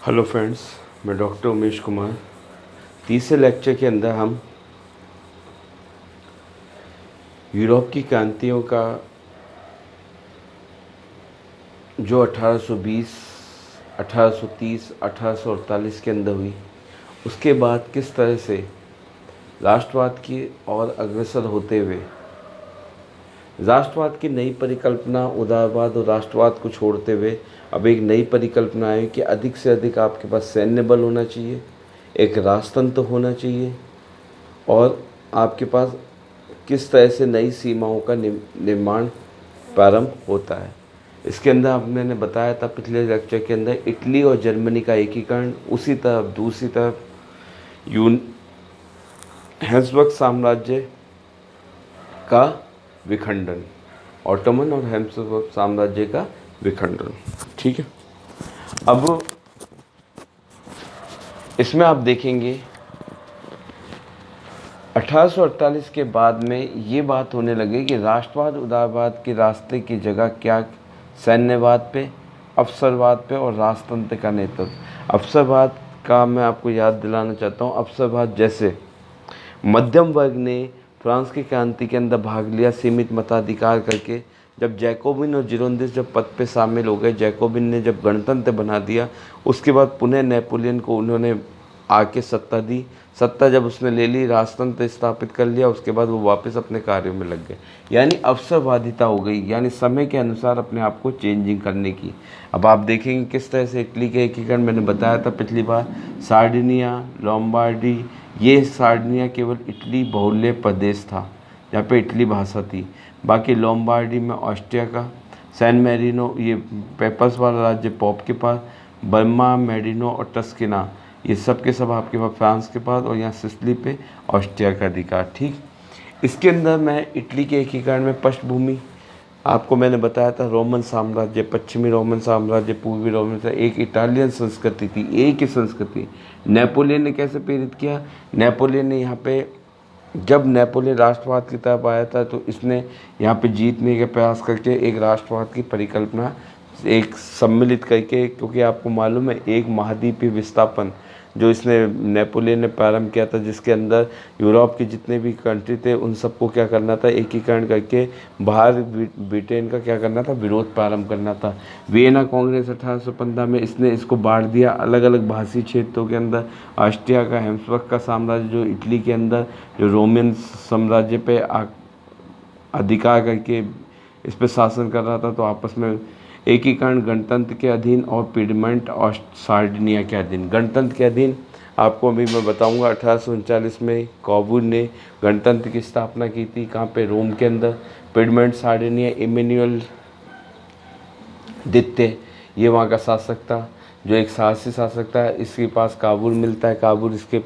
Hello friends, मैं doctor Umesh Kumar. तीसरे lecture के अंदर हम यूरोप की क्रांतियों का जो 1820, 1830, 1848 के अंदर हुई, उसके बाद किस तरह से राष्ट्रवाद की ओर अग्रसर होते हुए राष्ट्रवाद की नई परिकल्पना, उदारवाद और राष्ट्रवाद को छोड़ते हुए अब एक नई परिकल्पना है कि अधिक से अधिक आपके पास सैन्य बल होना चाहिए, एक राजतंत्र होना चाहिए और आपके पास किस तरह से नई सीमाओं का निर्माण प्रारंभ होता है। इसके अंदर अब मैंने बताया था पिछले लेक्चर के अंदर इटली और जर्मनी का एकीकरण, उसी तरफ दूसरी तरफ यून हैब्सबर्ग साम्राज्य का विखंडन, ऑटोमन और हैब्सबर्ग साम्राज्य का विखंडन। ठीक है, अब इसमें आप देखेंगे 1848 के बाद में ये बात होने लगी कि राष्ट्रवाद उदारवाद के रास्ते की जगह क्या सैन्यवाद पे, अवसरवाद पे और राजतंत्र का नेतृत्व। अवसरवाद का मैं आपको याद दिलाना चाहता हूँ। अवसरवाद जैसे मध्यम वर्ग ने फ्रांस की क्रांति के अंदर भाग लिया सीमित मताधिकार करके। जब जैकोबिन और जिरोंदिस जब पद पे शामिल हो गए, जैकोबिन ने जब गणतंत्र बना दिया, उसके बाद पुनः नेपोलियन को उन्होंने आके सत्ता दी। सत्ता जब उसने ले ली, राजतंत्र स्थापित कर लिया, उसके बाद वो वापस अपने कार्यों में लग गए, यानी अवसरवादिता हो गई, यानी समय के अनुसार अपने आप को चेंजिंग करने की। अब आप देखेंगे किस तरह से इटली के एकीकरण, मैंने बताया था पिछली बार, सार्डिनिया, लोम्बार्डी, ये सार्डिनिया केवल इटली बहुल्य प्रदेश था जहाँ पे इटली भाषा थी। बाकी लोम्बार्डी में ऑस्ट्रिया का, सैन मेरिनो ये पेपर्स वाला राज्य पोप के पास, बर्मा, मेडिनो और टस्किना ये सब के सब आपके पास फ्रांस के पास, और यहाँ सिसिली पे ऑस्ट्रिया का अधिकार। ठीक, इसके अंदर मैं इटली के एकीकरण में पृष्ठभूमि आपको मैंने बताया था, रोमन साम्राज्य, पश्चिमी रोमन साम्राज्य, पूर्वी रोमन साम्राज्य, एक इटालियन संस्कृति थी, एक ही संस्कृति। नेपोलियन ने कैसे प्रेरित किया? नेपोलियन ने यहाँ पे, जब नेपोलियन राष्ट्रवाद की तरफ आया था तो इसने यहाँ पे जीतने के प्रयास करके एक राष्ट्रवाद की परिकल्पना एक सम्मिलित करके, क्योंकि आपको मालूम है एक महाद्वीपीय विस्थापन जो इसने नेपोलियन ने प्रारंभ किया था, जिसके अंदर यूरोप के जितने भी कंट्री थे उन सबको क्या करना था, एकीकरण करके बाहर ब्रिटेन का क्या करना था, विरोध प्रारंभ करना था। वियना कांग्रेस 1815 में इसने इसको बांट दिया अलग अलग भाषी क्षेत्रों के अंदर। ऑस्ट्रिया का हैब्सबर्ग का साम्राज्य जो इटली के अंदर जो रोमन साम्राज्य पे अधिकार करके इस पर शासन कर रहा था, तो आपस में एकीकरण गणतंत्र के अधीन और पिडमेंट और सार्डिनिया के अधीन। गणतंत्र के अधीन आपको अभी मैं बताऊंगा 1839 में काबूल ने गणतंत्र की स्थापना की थी। कहाँ पे? रोम के अंदर। पिडमेंट सार्डिनिया इमेनुअल द्वितीय ये वहाँ का शासक था, जो एक साहसी शासक था। इसके पास काबुल मिलता है, काबुल इसके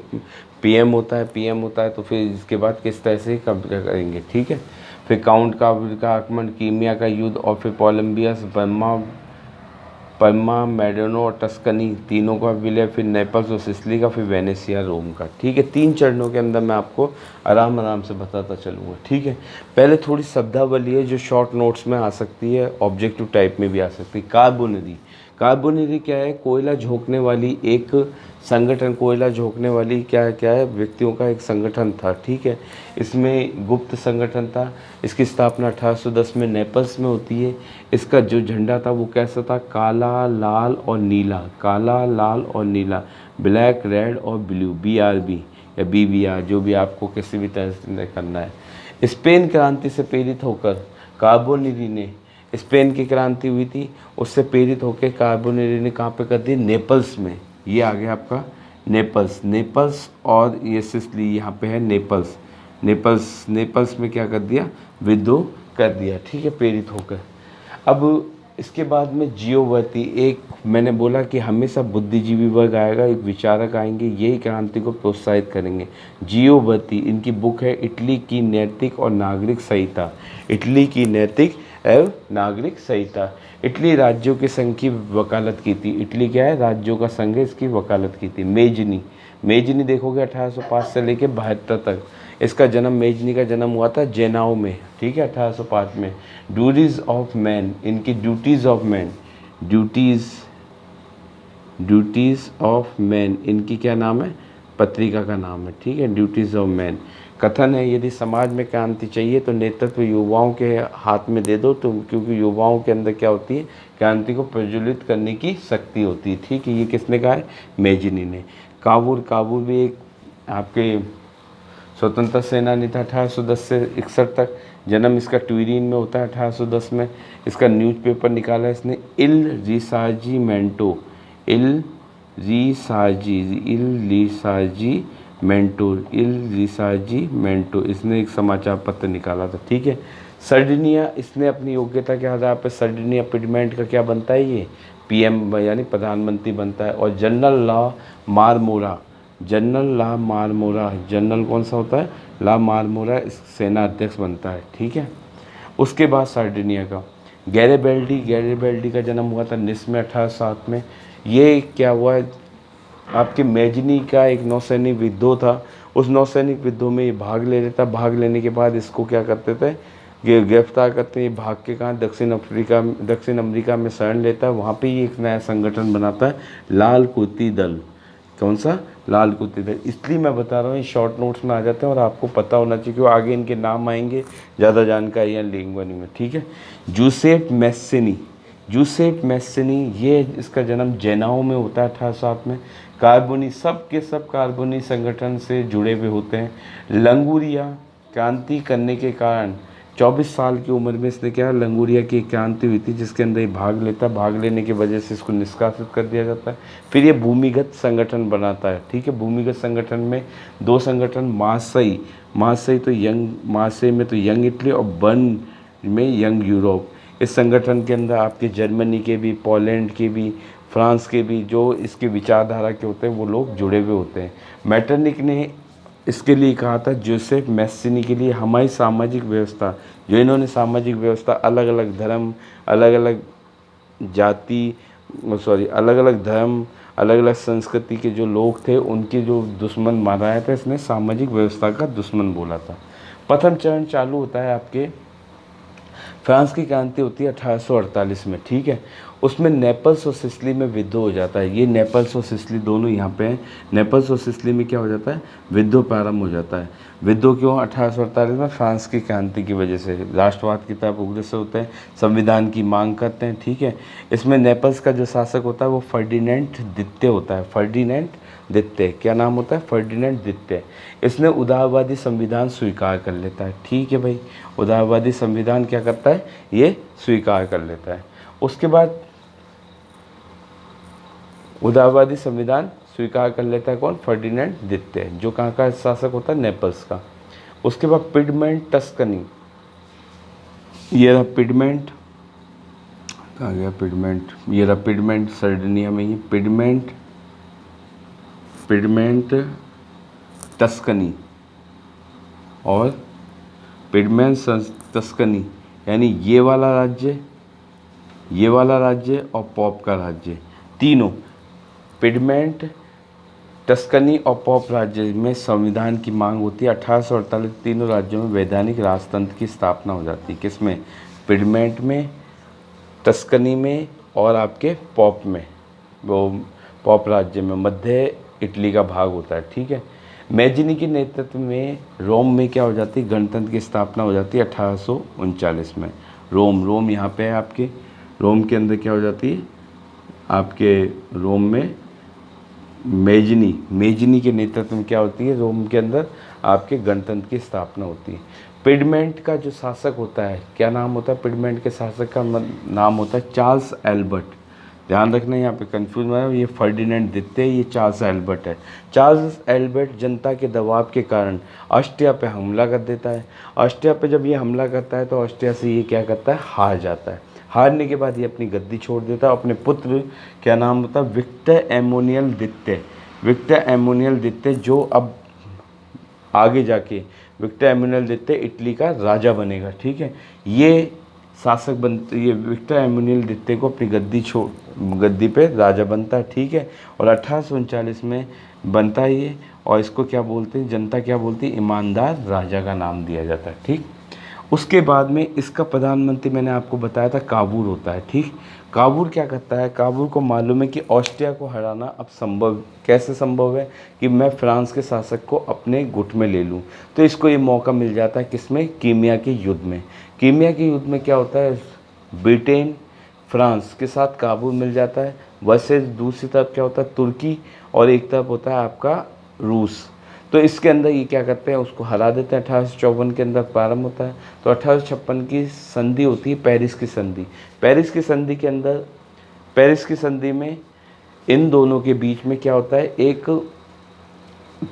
पीएम होता है, पीएम होता है तो फिर इसके बाद किस तरह से कब्जा करेंगे। ठीक है, फिर काउंट काबुल का आक्रमण, कीमिया का युद्ध, और फिर कोलंबियस, परमा, मेडिनो और टस्कनी तीनों का विलय, फिर नेपल्स और सिसिली का, फिर वेनेसिया रोम का। ठीक है, 3 चरणों के अंदर मैं आपको आराम आराम से बताता चलूँगा। ठीक है, पहले थोड़ी शब्दावली है जो शॉर्ट नोट्स में आ सकती है, ऑब्जेक्टिव टाइप में भी आ सकती है। कार्बोनरी, कार्बोनरी क्या है? कोयला झोंकने वाली एक संगठन, कोयला झोंकने वाली क्या है व्यक्तियों का एक संगठन था। ठीक है, इसमें गुप्त संगठन था। इसकी स्थापना 1810 में नेपल्स में होती है। इसका जो झंडा था वो कैसा था? काला, लाल और नीला, काला, लाल और नीला, ब्लैक, रेड और ब्लू, BRB या BBR, जो भी आपको किसी भी तरह से करना है। स्पेन क्रांति से प्रेरित होकर कार्बोनरी ने, स्पेन की क्रांति हुई थी, उससे प्रेरित होकर कार्बोनरी ने कहाँ पे कर दी? नेपल्स में। ये आ गया आपका नेपल्स, नेपल्स और ये सिसिली यहाँ पे है नेपल्स, नेपल्स में क्या कर दिया? विद्रोह कर दिया। ठीक है, प्रेरित होकर। अब इसके बाद में जियोवर्ती, एक मैंने बोला कि हमेशा बुद्धिजीवी वर्ग आएगा, एक विचारक आएंगे, यही क्रांति को प्रोत्साहित करेंगे। जियोवर्ती, इनकी बुक है इटली की नैतिक और नागरिक संहिता, इटली की नैतिक एवं नागरिक संहिता। इटली राज्यों के संघ की वकालत की थी। इटली क्या है? राज्यों का संघ है, इसकी वकालत की थी। मेजनी देखोगे 1805 से लेके 72 तक। इसका जन्म, मेजनी का जन्म हुआ था जेनाओ में। ठीक है, 1805 में। ड्यूटीज़ ऑफ मैन, इनकी duties of man, duties duties of man, इनकी क्या नाम है, पत्रिका का नाम है, ठीक है, ड्यूटीज़ ऑफ मैन। कथन है, यदि समाज में क्रांति चाहिए तो नेतृत्व युवाओं के हाथ में दे दो, तो क्योंकि युवाओं के अंदर क्या होती है, क्रांति को प्रज्वलित करने की शक्ति होती है, ठीक है। ये किसने कहा है, मेजिनी ने। काबूल, काबूल भी एक आपके स्वतंत्रता सेनानी था 1810 से 61 तक। जन्म इसका ट्यूरिन में होता है 1810 में। इसका न्यूज़पेपर निकाला इसने, इल रिसार्जिमेंटो, इल रिसार्जिमेंटो, इसने एक समाचार पत्र निकाला था, ठीक है। सर्डिनिया, इसने अपनी योग्यता के आधार पर सर्डिनिया पिडमेंट का क्या बनता है, ये पीएम यानी प्रधानमंत्री बनता है। और जनरल ला मारमोरा, जनरल ला मारमोरा, जनरल कौन सा होता है, ला मारमोरा, इस सेना अध्यक्ष बनता है, ठीक है। उसके बाद सार्डिनिया का गैरिबल्डी, गैरिबल्डी का जन्म हुआ था निस में 1807 में। ये क्या हुआ है, आपके मेजनी का एक नौसैनिक विद्रोह था, उस नौसैनिक विद्रोह में ये भाग ले लेता। भाग लेने के बाद इसको क्या करते थे, ये गिरफ्तार करते हैं। ये भाग के कहाँ, दक्षिण अमेरिका में शरण लेता है। वहाँ पे ये एक नया संगठन बनाता है, लाल कुर्ती दल। कौन सा, लाल कुर्ती दल। इसलिए मैं बता रहा हूँ, ये शॉर्ट नोट्स में आ जाते हैं और आपको पता होना चाहिए, क्योंकि आगे इनके नाम आएंगे, ज़्यादा जानकारियाँ लेंगे नहीं में, ठीक है। जूसेप मैस्सिनी, जूसेप मैस्सिनी, ये इसका जन्म जेनाओ में होता है 1807 में। कार्बोनी, सब के सब कार्बोनी संगठन से जुड़े हुए होते हैं। लंगूरिया, क्रांति करने के कारण 24 साल की उम्र में इसने क्या, लंगूरिया की क्रांति हुई थी, जिसके अंदर ये भाग लेता है। भाग लेने की वजह से इसको निष्कासित कर दिया जाता है। फिर ये भूमिगत संगठन बनाता है, ठीक है। भूमिगत संगठन में दो संगठन, मार्सेई, मार्सेई तो यंग, मार्सेई में तो यंग इटली और बर्न में यंग यूरोप। इस संगठन के अंदर आपके जर्मनी के भी, पोलैंड के भी, फ्रांस के भी जो इसके विचारधारा के होते हैं वो लोग जुड़े हुए होते हैं। मैटरनिक ने इसके लिए कहा था, जोसेफ मैस्सिनी के लिए, हमारी सामाजिक व्यवस्था, जो इन्होंने सामाजिक व्यवस्था, अलग अलग धर्म, अलग अलग जाति, अलग अलग धर्म, अलग अलग संस्कृति के जो लोग थे उनके जो दुश्मन माना था, इसने सामाजिक व्यवस्था का दुश्मन बोला था। प्रथम चरण चालू होता है आपके, फ्रांस की क्रांति होती है 1848 में, ठीक है। उसमें नेपल्स और सिसिली में विद्रोह हो जाता है। ये नेपल्स और सिसिली दोनों यहाँ पे हैं। नेपल्स और सिसिली में क्या हो जाता है, विद्रोह प्रारंभ हो जाता है। विद्रोह क्यों, 1848 में फ्रांस की क्रांति की वजह से। राष्ट्रवाद की तरफ अग्रसर होते हैं, संविधान की मांग करते हैं, ठीक है। इसमें नेपल्स का जो शासक होता है वो फर्डिनेंट द्वितीय होता है, फर्डिनेंट द्वितीय, क्या नाम होता है, फर्डिनेंट द्वितीय। इसने उदारवादी संविधान स्वीकार कर लेता है, ठीक है भाई। उदारवादी संविधान क्या करता है, ये स्वीकार कर लेता है। उसके बाद उदारवादी संविधान स्वीकार कर लेता है कौन, फर्डिनेंट द्वितीय, जो कहाँ का शासक होता है, नेपल्स का। उसके बाद पिडमेंट टस्कनी, ये रहा पिडमेंट, कहाँ गया पिडमेंट, ये रहा पिडमेंट, सर्डिनिया में ही पिडमेंट, पिडमेंट टस्कनी और पिडमेंट टस्कनी, यानी ये वाला राज्य, ये वाला राज्य और पॉप का राज्य, तीनों पिडमेंट, टस्कनी और पॉप राज्य में संविधान की मांग होती है। 1848 तीनों राज्यों में वैधानिक राजतंत्र की स्थापना हो जाती है। किसमें, पिडमेंट में, टस्कनी में और आपके पॉप में, वो पॉप राज्य में मध्य इटली का भाग होता है, ठीक है। मैजिनी के नेतृत्व में रोम में क्या हो जाती है, गणतंत्र की स्थापना हो जाती है 1839 में। रोम यहाँ पे है आपके, रोम के अंदर क्या हो जाती है आपके, रोम में मेजनी के नेतृत्व में क्या होती है, रोम के अंदर आपके गणतंत्र की स्थापना होती है। पिडमेंट का जो शासक होता है, क्या नाम होता है, पिडमेंट के शासक का नाम होता है चार्ल्स एल्बर्ट। ध्यान रखना यहाँ पे कंफ्यूज ना हो, ये फर्डिनेंट द्वितीय, ये चार्ल्स एल्बर्ट है। चार्ल्स एल्बर्ट जनता के दबाव के कारण ऑस्ट्रिया पे हमला कर देता है। ऑस्ट्रिया पे जब ये हमला करता है तो ऑस्ट्रिया से ये क्या करता है, हार जाता है। हारने के बाद ये अपनी गद्दी छोड़ देता है। अपने पुत्र, क्या नाम होता है, विक्टर एमोनियल द्वितीय, विक्टर एमोनियल द्वितीय, जो अब आगे जाके विक्टर एमोनियल द्वितीय इटली का राजा बनेगा, ठीक है। ये शासक बनते, ये विक्टर एमोनियल द्वितीय को अपनी गद्दी पे राजा बनता है, ठीक है। और 1839 में बनता है ये, और इसको क्या बोलते हैं, जनता क्या बोलती है, ईमानदार राजा का नाम दिया जाता है, ठीक। उसके बाद में इसका प्रधानमंत्री मैंने आपको बताया था काबूल होता है, ठीक। काबूल क्या करता है, काबूल को मालूम है कि ऑस्ट्रिया को हराना अब संभव, कैसे संभव है कि मैं फ्रांस के शासक को अपने गुट में ले लूं। तो इसको ये मौका मिल जाता है किसमें, कीमिया के युद्ध में। कीमिया के युद्ध में क्या होता है, ब्रिटेन फ्रांस के साथ काबूल मिल जाता है। वैसे दूसरी तरफ क्या होता है, तुर्की, और एक तरफ होता है आपका रूस। तो इसके अंदर ये क्या करते हैं, उसको हरा देते हैं। 1854 के अंदर प्रारंभ होता है। तो 1856 की संधि होती है, पेरिस की संधि। पेरिस की संधि के अंदर, पेरिस की संधि में इन दोनों के बीच में क्या होता है, एक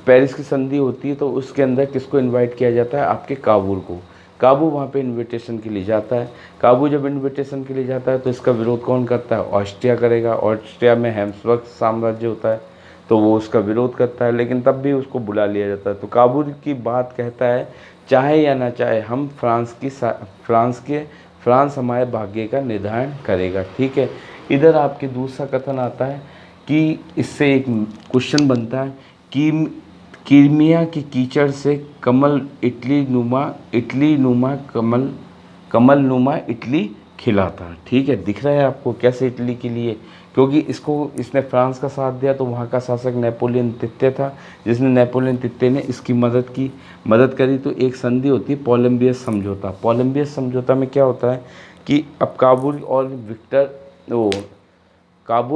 पेरिस की संधि होती है। तो उसके अंदर किसको इनवाइट किया जाता है, आपके काबुल को। काबुल वहाँ पे इनविटेशन के लिए जाता है। काबुल जब इनविटेशन के लिए जाता है तो इसका विरोध कौन करता है, ऑस्ट्रिया करेगा। ऑस्ट्रिया में हैब्सबर्ग साम्राज्य होता है, तो वो उसका विरोध करता है, लेकिन तब भी उसको बुला लिया जाता है। तो काबुल की बात कहता है, चाहे या ना चाहे हम फ्रांस हमारे भाग्य का निर्धारण करेगा, ठीक है। इधर आपके दूसरा कथन आता है कि इससे एक क्वेश्चन बनता है कि कीमिया की कीचड़ से कमल इटली नुमा कमल नुमा इटली खिला था, ठीक है। दिख रहा है आपको कैसे इटली के लिए, क्योंकि इसने फ्रांस का साथ दिया। तो वहाँ का शासक नेपोलियन तृतीय था, जिसने नेपोलियन तृतीय ने इसकी मदद करी। तो एक संधि होती है पोलम्बियस समझौता। पोलम्बियस समझौता में क्या होता है कि अब काबुल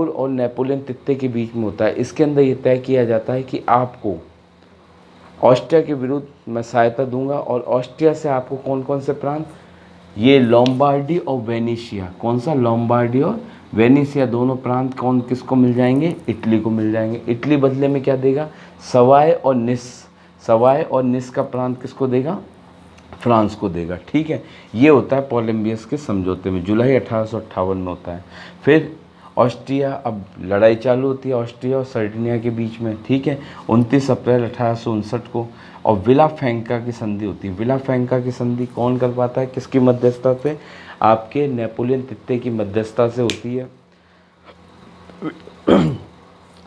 और नेपोलियन तृतीय के बीच में होता है। इसके अंदर ये तय किया जाता है कि आपको ऑस्ट्रिया के विरुद्ध मैं सहायता दूंगा, और ऑस्ट्रिया से आपको कौन कौन से प्रांत, ये लोम्बार्डी और वेनेशिया, कौन सा, लोम्बार्डी और वेनेशिया दोनों प्रांत कौन किसको मिल जाएंगे, इटली को मिल जाएंगे। इटली बदले में क्या देगा, सवाय और निस का प्रांत किसको देगा, फ्रांस को देगा, ठीक है। ये होता है पोलम्बियस के समझौते में, जुलाई 1858 में होता है। फिर ऑस्ट्रिया, अब लड़ाई चालू होती है ऑस्ट्रिया और सर्डिनिया के बीच में, ठीक है। 29 अप्रैल 1859 को, और विला फ्रैंका की संधि होती है। विला फ्रैंका की संधि कौन कर पाता है, किसकी मध्यस्थता से, आपके नेपोलियन तृतीय की मध्यस्थता से होती है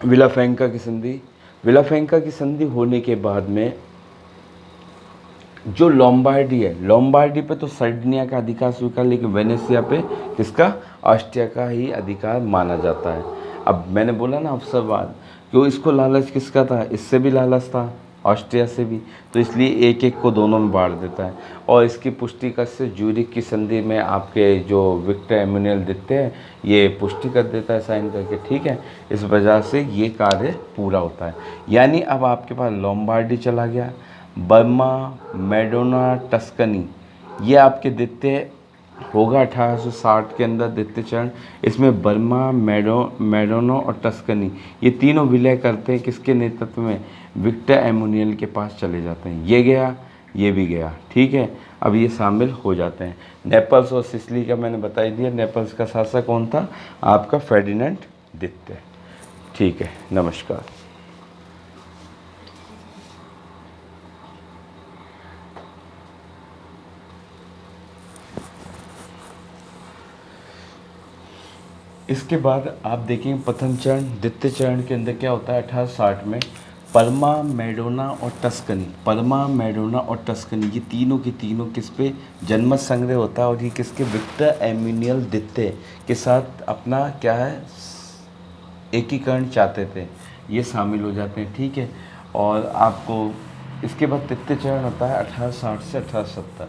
विला फ्रैंका की संधि। विला फ्रैंका की संधि होने के बाद में जो लोम्बार्डी है, लोम्बार्डी पे तो सर्डिनिया का अधिकार स्वीकार, लेकिन वेनेशिया पे किसका, ऑस्ट्रिया का ही अधिकार माना जाता है। अब मैंने बोला ना अवसरवाद, क्यों इसको लालच किसका था, इससे भी लालच था, ऑस्ट्रिया से भी। तो इसलिए एक एक को दोनों में बांट देता है। और इसकी पुष्टि कैसे, ज्यूरिख की संधि में आपके जो विक्टर एमुनियल देते हैं, ये पुष्टि कर देता है साइन करके, ठीक है। इस वजह से ये कार्य पूरा होता है। यानी अब आपके पास लोम्बार्डी चला गया, बर्मा, मेडोना, टस्कनी, ये आपके द्वितीय होगा 1860 के अंदर द्वितीय चरण। इसमें बर्मा, मेडोना और टस्कनी, ये तीनों विलय करते हैं किसके नेतृत्व में, विक्टर एमुनियल के पास चले जाते हैं। ये गया, ये भी गया, ठीक है। अब ये शामिल हो जाते हैं। नेपल्स और सिसिली का मैंने बता ही दिया। नेपल्स का शासक कौन था, आपका फेर्डिनेंड द्वितीय, ठीक है। नमस्कार। इसके बाद आप देखेंगे प्रथम चरण, द्वितीय चरण के अंदर क्या होता है 1860 में, परमा, मेडोना और टस्कनी। परमा, मेडोना और टस्कनी, ये तीनों के तीनों किस पे जनमत संग्रह होता है, और ये किसके, विक्टर एमुनियल द्वितीय के साथ अपना क्या है, एकीकरण चाहते थे, ये शामिल हो जाते हैं, ठीक है। और आपको इसके बाद तृतीय चरण होता है 1860 से 1870।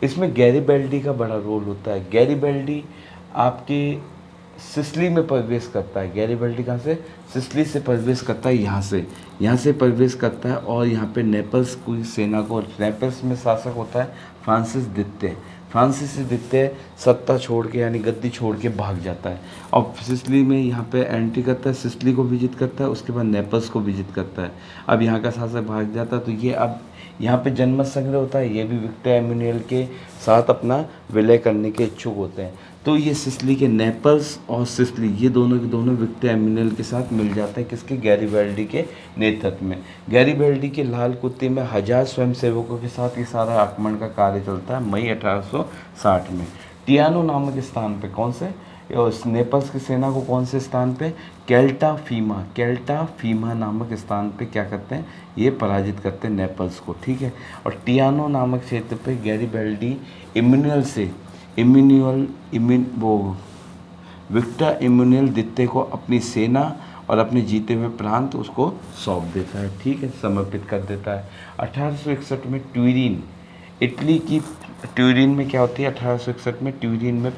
इसमें गैरीबेल्डी का बड़ा रोल होता है। गैरीबेल्डी आपके सिसिली में प्रवेश करता है। गैरीबेल्डी कहाँ से, सिसिली से प्रवेश करता है, यहाँ से प्रवेश करता है, और यहाँ पे नेपल्स की सेना को, नेपल्स में शासक होता है फ्रांसिस द्वितीय। फ्रांसिस द्वितीय सत्ता छोड़ के, यानी गद्दी छोड़ के भाग जाता है, और सिसिली में यहाँ पे एंट्री करता है, सिसिली को विजिट करता है, उसके बाद नेपल्स को विजिट करता है। अब यहाँ का शासक भाग जाता है, तो ये अब यहाँ पे जनमत संग्रह होता है। ये भी विक्टर एमुनियल के साथ अपना विलय करने के इच्छुक होते हैं। तो ये सिसिली के, नेपल्स और सिसिली, ये दोनों के दोनों विक्टर एमुनियल के साथ मिल जाते हैं, किसके, गैरीबेल्डी के नेतृत्व में। गैरीबेल्डी के लाल कुत्ते में 1000 स्वयंसेवकों के साथ ये सारा आक्रमण का कार्य चलता है मई 1860 में। टियानो नामक स्थान पे, कौन से, उस नेपल्स की सेना को कौन से स्थान पे, कैल्टाफीमा नामक स्थान पे क्या करते हैं, ये पराजित करते हैं नेपल्स को, ठीक है। और टियानो नामक क्षेत्र पे गैरिबल्डी विक्टर इम्मानुएल द्वितीय को अपनी सेना और अपने जीते हुए प्रांत उसको सौंप देता है, ठीक है, समर्पित कर देता है। 1861 में ट्यूरिन में क्या होती है, 1861 में ट्यूरिन में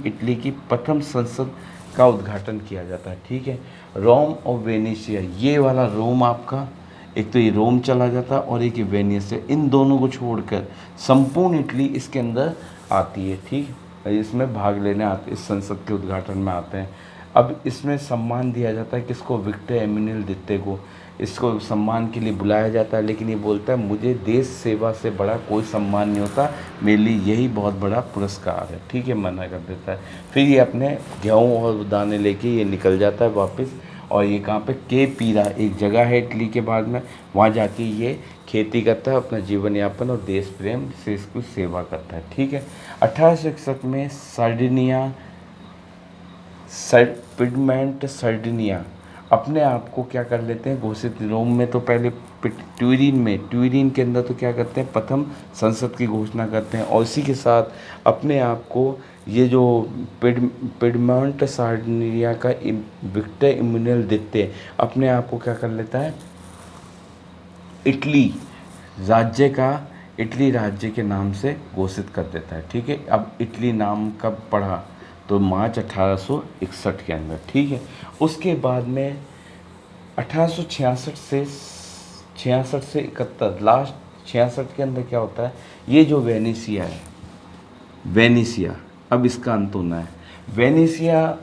इटली की प्रथम संसद का उद्घाटन किया जाता है, ठीक है। रोम और वेनेशिया, ये वाला रोम आपका, एक तो ये रोम चला जाता है और एक ये वेनिस, इन दोनों को छोड़कर संपूर्ण इटली इसके अंदर आती है, ठीक है, इसमें भाग लेने आते, इस संसद के उद्घाटन में आते हैं। अब इसमें सम्मान दिया जाता है किसको, विक्टर एमिनियल द्वितीय को, इसको सम्मान के लिए बुलाया जाता है, लेकिन ये बोलता है मुझे देश सेवा से बड़ा कोई सम्मान नहीं होता, मेरे लिए यही बहुत बड़ा पुरस्कार है, ठीक है, मना कर देता है। फिर ये अपने गेहूँ और दाने लेके ये निकल जाता है वापस, और ये कहाँ पे, के पीरा एक जगह है इटली के बाद में, वहाँ जाके ये खेती करता है, अपना जीवन यापन और देश प्रेम से इसकी सेवा करता है, ठीक है। 1861 में सर्डिनिया अपने आप को क्या कर लेते हैं, घोषित, रोम में तो पहले ट्यूरिन के अंदर तो क्या करते हैं, प्रथम संसद की घोषणा करते हैं, और इसी के साथ अपने आप को ये जो पिडमॉन्ट सार्डिनिया का विक्टर इम्मानुएल द्वितीय अपने आप को क्या कर लेता है, इटली राज्य के नाम से घोषित कर देता है, ठीक है। अब इटली नाम कब पड़ा, तो मार्च 1861 के अंदर, ठीक है। उसके बाद में 1866 से 71, लास्ट 66 के अंदर क्या होता है, ये जो वेनेशिया अब इसका अंत होना है। वेनेशिया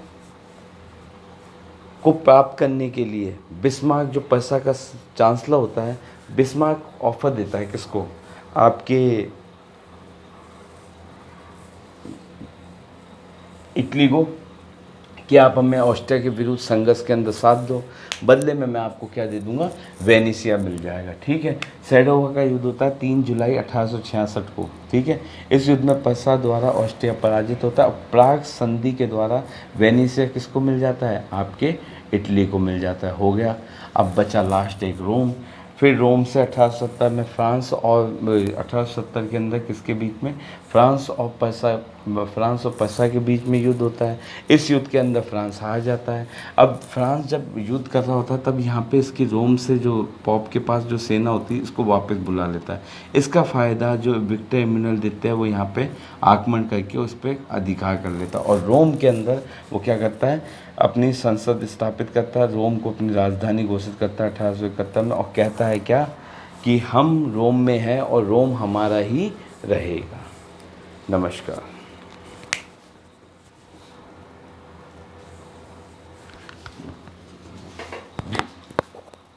को प्राप्त करने के लिए बिस्मार्क, जो पर्सा का चांसलर होता है, बिस्मार्क ऑफर देता है किसको, आपके इटली को, कि आप हमें ऑस्ट्रिया के विरुद्ध संघर्ष के अंदर साथ दो, बदले में मैं आपको क्या दे दूंगा, वेनेशिया मिल जाएगा, ठीक है। सैडोवा का युद्ध होता है 3 जुलाई 1866 को, ठीक है। इस युद्ध में पर्सा द्वारा ऑस्ट्रिया पराजित होता है, और प्राग संधि के द्वारा वेनेशिया किसको मिल जाता है, आपके इटली को मिल जाता है, हो गया। अब बचा लास्ट एक रोम, फिर रोम से 1870 में फ्रांस, और 1870 के अंदर किसके बीच में, फ्रांस और पर्सा के बीच में युद्ध होता है। इस युद्ध के अंदर फ्रांस हार जाता है। अब फ्रांस जब युद्ध कर रहा होता है तब यहाँ पे इसकी रोम से जो पॉप के पास जो सेना होती है इसको वापस बुला लेता है। इसका फ़ायदा जो विक्टर इम्मानुएल देते हैं वो यहाँ पे आक्रमण करके उस पर अधिकार कर लेता है, और रोम के अंदर वो क्या करता है, अपनी संसद स्थापित करता है, रोम को अपनी राजधानी घोषित करता है 1871 में, और कहता है क्या, कि हम रोम में हैं और रोम हमारा ही रहेगा। नमस्कार।